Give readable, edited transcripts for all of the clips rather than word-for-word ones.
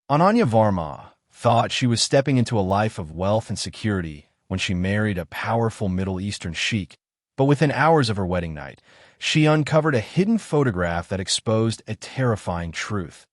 Ananya Verma thought she was stepping into a life of wealth and security when she married a powerful Middle Eastern sheikh, but within hours of her wedding night, she uncovered a hidden photograph that exposed a terrifying truth,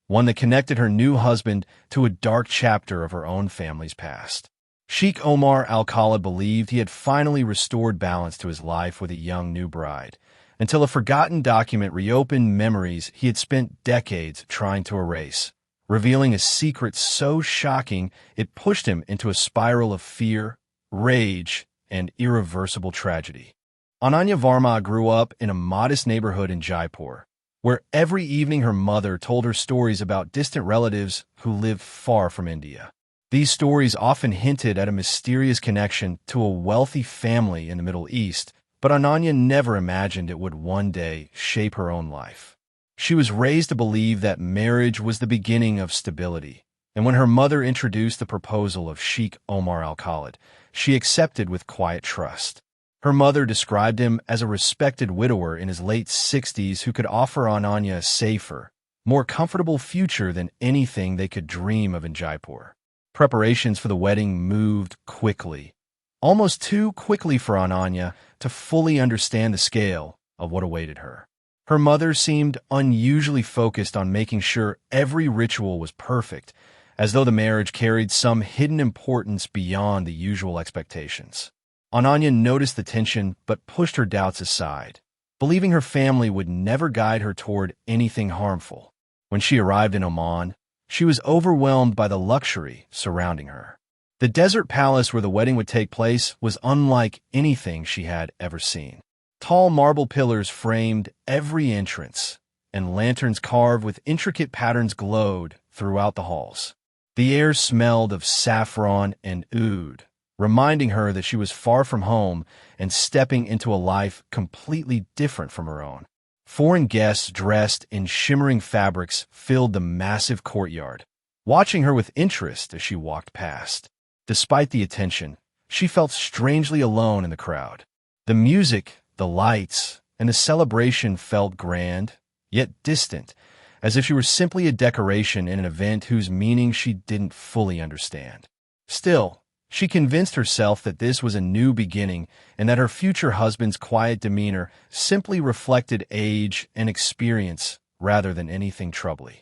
one that connected her new husband to a dark chapter of her own family's past. Sheikh Omar Al-Khalid believed he had finally restored balance to his life with a young new bride, until a forgotten document reopened memories he had spent decades trying to erase, revealing a secret so shocking it pushed him into a spiral of fear, rage, and irreversible tragedy. Ananya Verma grew up in a modest neighborhood in Jaipur, where every evening her mother told her stories about distant relatives who lived far from India. These stories often hinted at a mysterious connection to a wealthy family in the Middle East, but Ananya never imagined it would one day shape her own life. She was raised to believe that marriage was the beginning of stability, and when her mother introduced the proposal of Sheikh Omar Al-Khalid, she accepted with quiet trust. Her mother described him as a respected widower in his late 60s who could offer Ananya a safer, more comfortable future than anything they could dream of in Jaipur. Preparations for the wedding moved quickly, almost too quickly for Ananya to fully understand the scale of what awaited her. Her mother seemed unusually focused on making sure every ritual was perfect, as though the marriage carried some hidden importance beyond the usual expectations. Ananya noticed the tension but pushed her doubts aside, believing her family would never guide her toward anything harmful. When she arrived in Oman, she was overwhelmed by the luxury surrounding her. The desert palace where the wedding would take place was unlike anything she had ever seen. Tall marble pillars framed every entrance, and lanterns carved with intricate patterns glowed throughout the halls. The air smelled of saffron and oud, reminding her that she was far from home and stepping into a life completely different from her own. Foreign guests dressed in shimmering fabrics filled the massive courtyard, watching her with interest as she walked past. Despite the attention, she felt strangely alone in the crowd. The music, the lights, and the celebration felt grand, yet distant, as if she were simply a decoration in an event whose meaning she didn't fully understand. Still, she convinced herself that this was a new beginning and that her future husband's quiet demeanor simply reflected age and experience rather than anything troubling.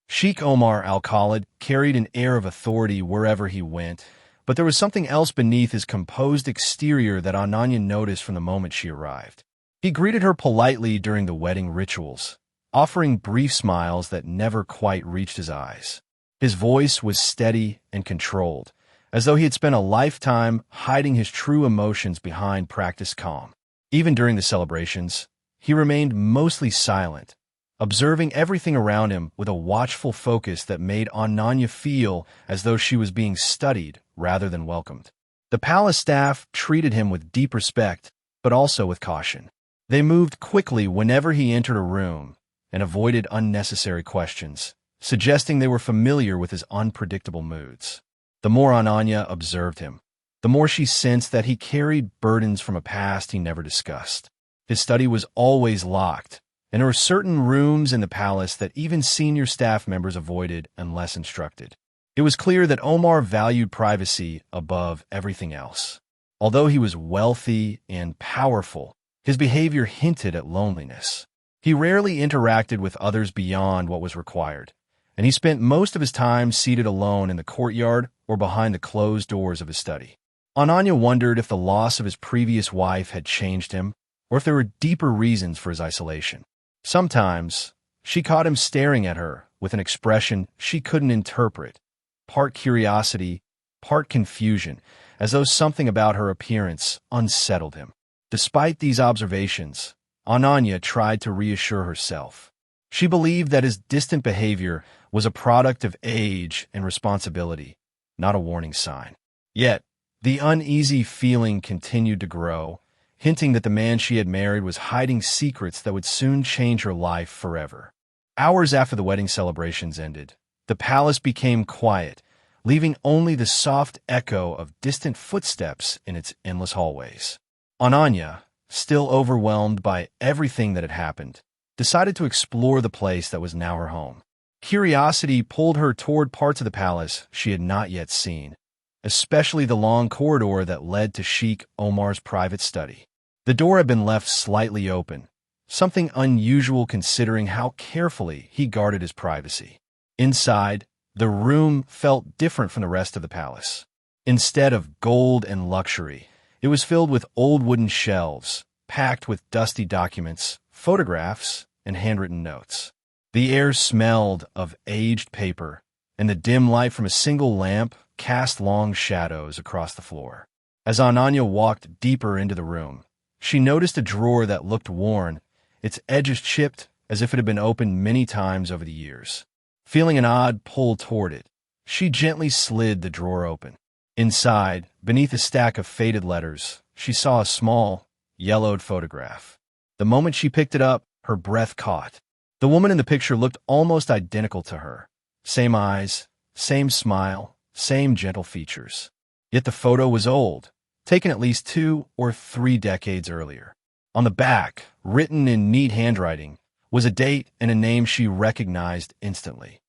Sheikh Omar Al-Khalid carried an air of authority wherever he went, but there was something else beneath his composed exterior that Ananya noticed from the moment she arrived. He greeted her politely during the wedding rituals, offering brief smiles that never quite reached his eyes. His voice was steady and controlled, as though he had spent a lifetime hiding his true emotions behind practiced calm. Even during the celebrations, he remained mostly silent, observing everything around him with a watchful focus that made Ananya feel as though she was being studied rather than welcomed. The palace staff treated him with deep respect, but also with caution. They moved quickly whenever he entered a room and avoided unnecessary questions, suggesting they were familiar with his unpredictable moods. The more Ananya observed him, the more she sensed that he carried burdens from a past he never discussed. His study was always locked, and there were certain rooms in the palace that even senior staff members avoided unless instructed. It was clear that Omar valued privacy above everything else. Although he was wealthy and powerful, his behavior hinted at loneliness. He rarely interacted with others beyond what was required, and he spent most of his time seated alone in the courtyard or behind the closed doors of his study. Ananya wondered if the loss of his previous wife had changed him, or if there were deeper reasons for his isolation. Sometimes, she caught him staring at her with an expression she couldn't interpret, part curiosity, part confusion, as though something about her appearance unsettled him. Despite these observations, Ananya tried to reassure herself. She believed that his distant behavior was a product of age and responsibility, not a warning sign. Yet, the uneasy feeling continued to grow, hinting that the man she had married was hiding secrets that would soon change her life forever. Hours after the wedding celebrations ended, the palace became quiet, leaving only the soft echo of distant footsteps in its endless hallways. Ananya, still overwhelmed by everything that had happened, decided to explore the place that was now her home. Curiosity pulled her toward parts of the palace she had not yet seen, especially the long corridor that led to Sheikh Omar's private study. The door had been left slightly open, something unusual considering how carefully he guarded his privacy. Inside, the room felt different from the rest of the palace. Instead of gold and luxury, it was filled with old wooden shelves, packed with dusty documents, photographs, and handwritten notes. The air smelled of aged paper, and the dim light from a single lamp cast long shadows across the floor. As Ananya walked deeper into the room, she noticed a drawer that looked worn, its edges chipped as if it had been opened many times over the years. Feeling an odd pull toward it, she gently slid the drawer open. Inside, beneath a stack of faded letters, she saw a small, yellowed photograph. The moment she picked it up, her breath caught. The woman in the picture looked almost identical to her. Same eyes, same smile, same gentle features. Yet the photo was old, taken at least 2 or 3 decades earlier. On the back, written in neat handwriting, was a date and a name she recognized instantly.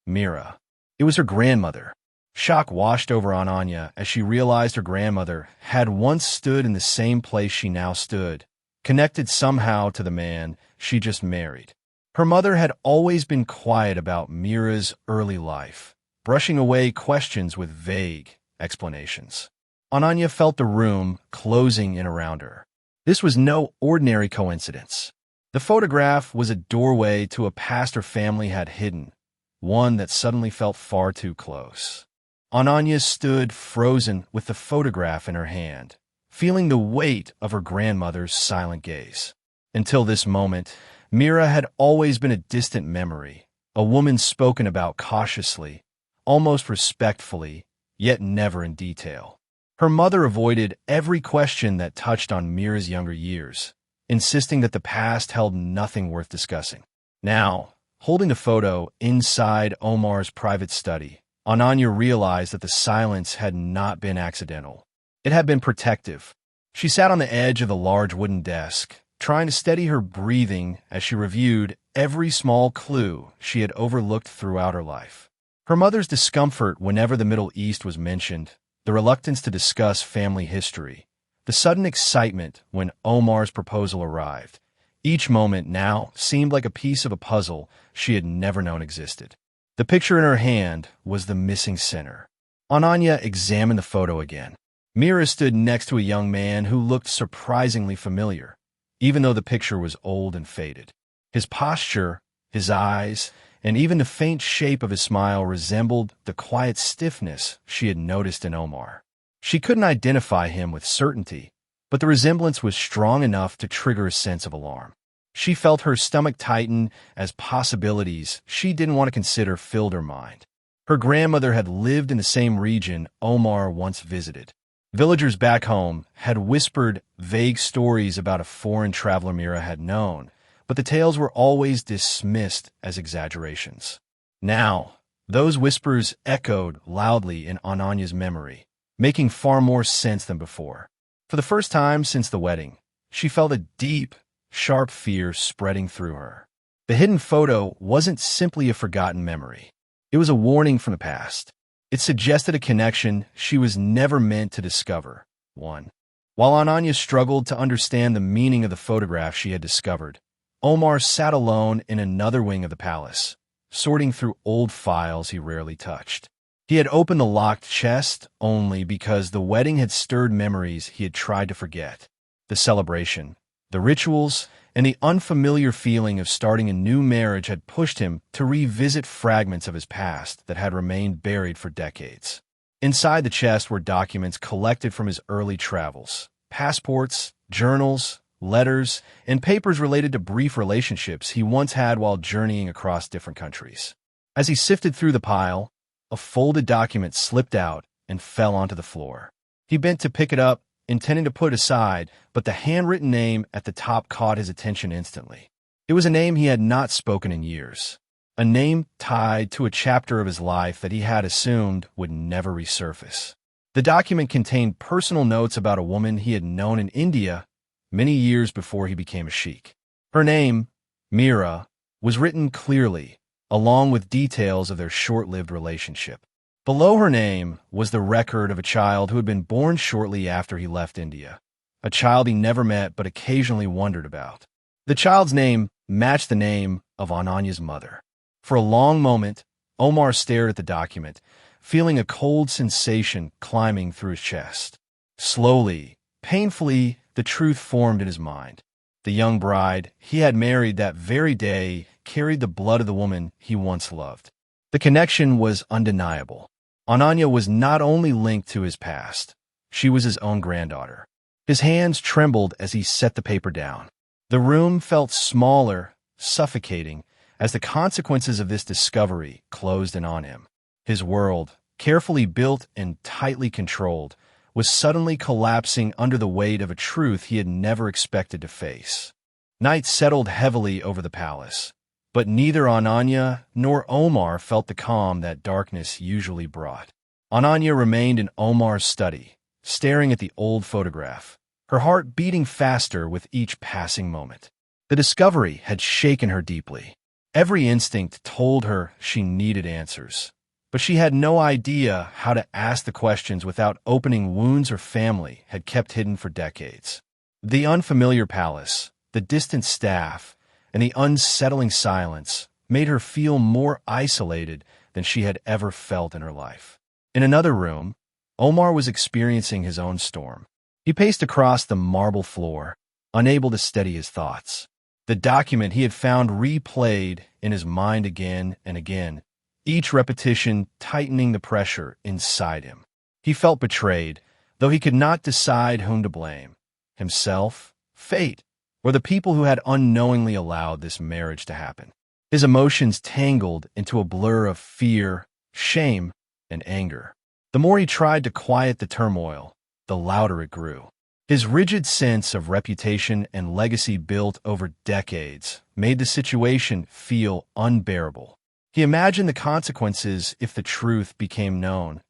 Mira. It was her grandmother. Shock washed over Ananya as she realized her grandmother had once stood in the same place she now stood, connected somehow to the man she just married. Her mother had always been quiet about Mira's early life, brushing away questions with vague explanations. Ananya felt the room closing in around her. This was no ordinary coincidence. The photograph was a doorway to a past her family had hidden, one that suddenly felt far too close. Ananya stood frozen with the photograph in her hand, feeling the weight of her grandmother's silent gaze. Until this moment, Mira had always been a distant memory, a woman spoken about cautiously, almost respectfully, yet never in detail. Her mother avoided every question that touched on Mira's younger years, insisting that the past held nothing worth discussing. Now, holding the photo inside Omar's private study, Ananya realized that the silence had not been accidental. It had been protective. She sat on the edge of the large wooden desk, trying to steady her breathing as she reviewed every small clue she had overlooked throughout her life. Her mother's discomfort whenever the Middle East was mentioned, the reluctance to discuss family history, the sudden excitement when Omar's proposal arrived. Each moment now seemed like a piece of a puzzle she had never known existed. The picture in her hand was the missing center. Ananya examined the photo again. Mira stood next to a young man who looked surprisingly familiar, even though the picture was old and faded. His posture, his eyes, and even the faint shape of his smile resembled the quiet stiffness she had noticed in Omar. She couldn't identify him with certainty, but the resemblance was strong enough to trigger a sense of alarm. She felt her stomach tighten as possibilities she didn't want to consider filled her mind. Her grandmother had lived in the same region Omar once visited. Villagers back home had whispered vague stories about a foreign traveler Mira had known, but the tales were always dismissed as exaggerations. Now, those whispers echoed loudly in Ananya's memory, making far more sense than before. For the first time since the wedding, she felt a deep, sharp fear spreading through her. The hidden photo wasn't simply a forgotten memory. It was a warning from the past. It suggested a connection she was never meant to discover. While Ananya struggled to understand the meaning of the photograph she had discovered, Omar sat alone in another wing of the palace, sorting through old files he rarely touched. He had opened the locked chest only because the wedding had stirred memories he had tried to forget. The celebration, the rituals, and the unfamiliar feeling of starting a new marriage had pushed him to revisit fragments of his past that had remained buried for decades. Inside the chest were documents collected from his early travels, passports, journals, letters, and papers related to brief relationships he once had while journeying across different countries. As he sifted through the pile, a folded document slipped out and fell onto the floor. He bent to pick it up, intending to put it aside, but the handwritten name at the top caught his attention instantly. It was a name he had not spoken in years, a name tied to a chapter of his life that he had assumed would never resurface. The document contained personal notes about a woman he had known in India many years before he became a sheikh. Her name, Mira, was written clearly, along with details of their short-lived relationship. Below her name was the record of a child who had been born shortly after he left India, a child he never met but occasionally wondered about. The child's name matched the name of Ananya's mother. For a long moment, Omar stared at the document, feeling a cold sensation climbing through his chest. Slowly, painfully, the truth formed in his mind. The young bride he had married that very day carried the blood of the woman he once loved. The connection was undeniable. Ananya was not only linked to his past, she was his own granddaughter. His hands trembled as he set the paper down. The room felt smaller, suffocating, as the consequences of this discovery closed in on him. His world, carefully built and tightly controlled, was suddenly collapsing under the weight of a truth he had never expected to face. Night settled heavily over the palace, but neither Ananya nor Omar felt the calm that darkness usually brought. Ananya remained in Omar's study, staring at the old photograph, her heart beating faster with each passing moment. The discovery had shaken her deeply. Every instinct told her she needed answers, but she had no idea how to ask the questions without opening wounds her family had kept hidden for decades. The unfamiliar palace, the distant staff, and the unsettling silence made her feel more isolated than she had ever felt in her life. In another room, Omar was experiencing his own storm. He paced across the marble floor, unable to steady his thoughts. The document he had found replayed in his mind again and again, each repetition tightening the pressure inside him. He felt betrayed, though he could not decide whom to blame: himself, fate, or the people who had unknowingly allowed this marriage to happen. His emotions tangled into a blur of fear, shame, and anger. The more he tried to quiet the turmoil, the louder it grew. His rigid sense of reputation and legacy built over decades made the situation feel unbearable. He imagined the consequences if the truth became known: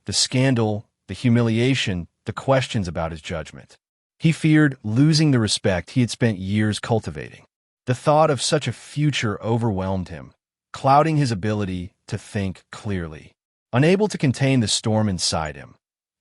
the scandal, the humiliation, the questions about his judgment. He feared losing the respect he had spent years cultivating. The thought of such a future overwhelmed him, clouding his ability to think clearly. Unable to contain the storm inside him,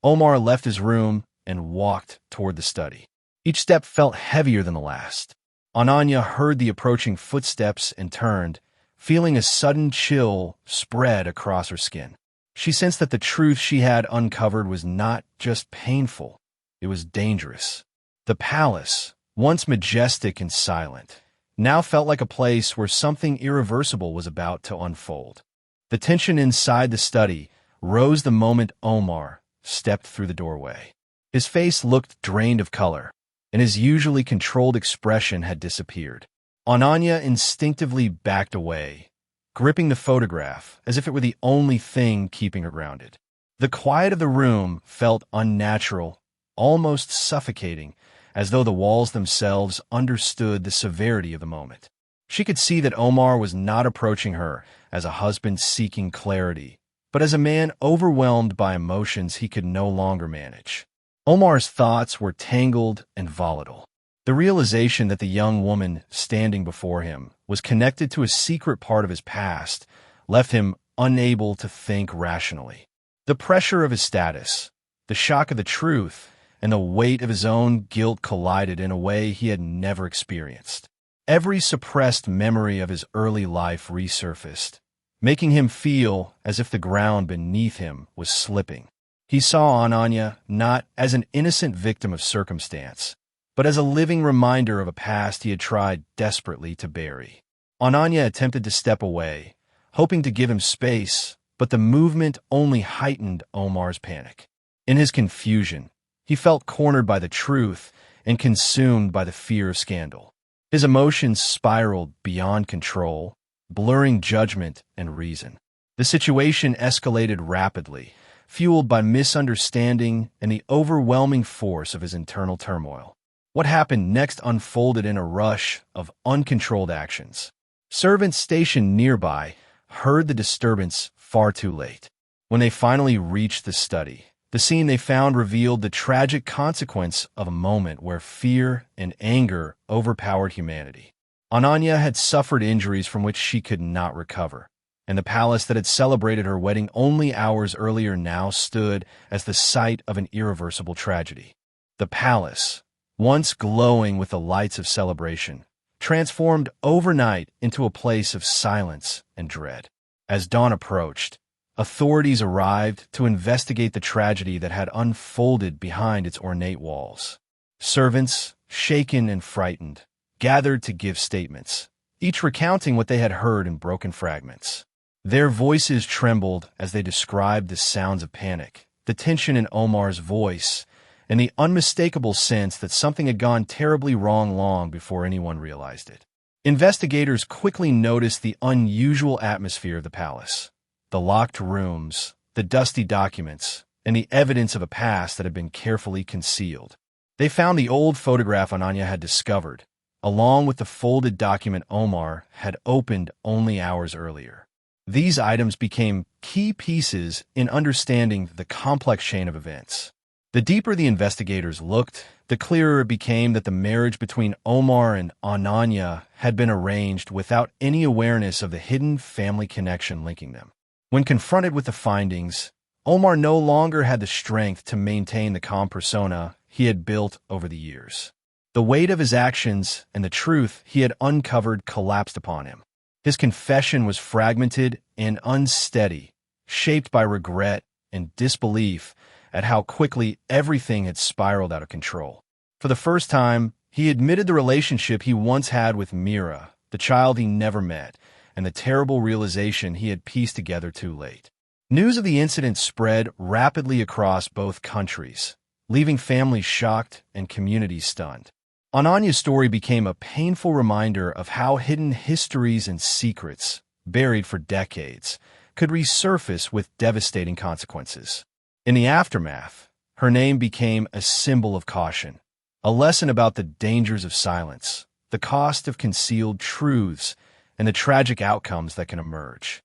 Omar left his room and walked toward the study. Each step felt heavier than the last. Ananya heard the approaching footsteps and turned, feeling a sudden chill spread across her skin. She sensed that the truth she had uncovered was not just painful, it was dangerous. The palace, once majestic and silent, now felt like a place where something irreversible was about to unfold. The tension inside the study rose the moment Omar stepped through the doorway. His face looked drained of color, and his usually controlled expression had disappeared. Ananya instinctively backed away, gripping the photograph as if it were the only thing keeping her grounded. The quiet of the room felt unnatural, almost suffocating, as though the walls themselves understood the severity of the moment. She could see that Omar was not approaching her as a husband seeking clarity, but as a man overwhelmed by emotions he could no longer manage. Omar's thoughts were tangled and volatile. The realization that the young woman standing before him was connected to a secret part of his past left him unable to think rationally. The pressure of his status, the shock of the truth, and the weight of his own guilt collided in a way he had never experienced. Every suppressed memory of his early life resurfaced, making him feel as if the ground beneath him was slipping. He saw Ananya not as an innocent victim of circumstance, but as a living reminder of a past he had tried desperately to bury. Ananya attempted to step away, hoping to give him space, but the movement only heightened Omar's panic. In his confusion, he felt cornered by the truth and consumed by the fear of scandal. His emotions spiraled beyond control, blurring judgment and reason. The situation escalated rapidly, fueled by misunderstanding and the overwhelming force of his internal turmoil. What happened next unfolded in a rush of uncontrolled actions. Servants stationed nearby heard the disturbance far too late. When they finally reached the study, the scene they found revealed the tragic consequence of a moment where fear and anger overpowered humanity. Ananya had suffered injuries from which she could not recover. and the palace that had celebrated her wedding only hours earlier now stood as the site of an irreversible tragedy. The palace, once glowing with the lights of celebration, transformed overnight into a place of silence and dread. As dawn approached, authorities arrived to investigate the tragedy that had unfolded behind its ornate walls. Servants, shaken and frightened, gathered to give statements, each recounting what they had heard in broken fragments. Their voices trembled as they described the sounds of panic, the tension in Omar's voice, and the unmistakable sense that something had gone terribly wrong long before anyone realized it. Investigators quickly noticed the unusual atmosphere of the palace, the locked rooms, the dusty documents, and the evidence of a past that had been carefully concealed. They found the old photograph Ananya had discovered, along with the folded document Omar had opened only hours earlier. These items became key pieces in understanding the complex chain of events. The deeper the investigators looked, the clearer it became that the marriage between Omar and Ananya had been arranged without any awareness of the hidden family connection linking them. When confronted with the findings, Omar no longer had the strength to maintain the calm persona he had built over the years. The weight of his actions and the truth he had uncovered collapsed upon him. His confession was fragmented and unsteady, shaped by regret and disbelief at how quickly everything had spiraled out of control. For the first time, he admitted the relationship he once had with Mira, the child he never met, and the terrible realization he had pieced together too late. News of the incident spread rapidly across both countries, leaving families shocked and communities stunned. Ananya's story became a painful reminder of how hidden histories and secrets, buried for decades, could resurface with devastating consequences. In the aftermath, her name became a symbol of caution, a lesson about the dangers of silence, the cost of concealed truths, and the tragic outcomes that can emerge.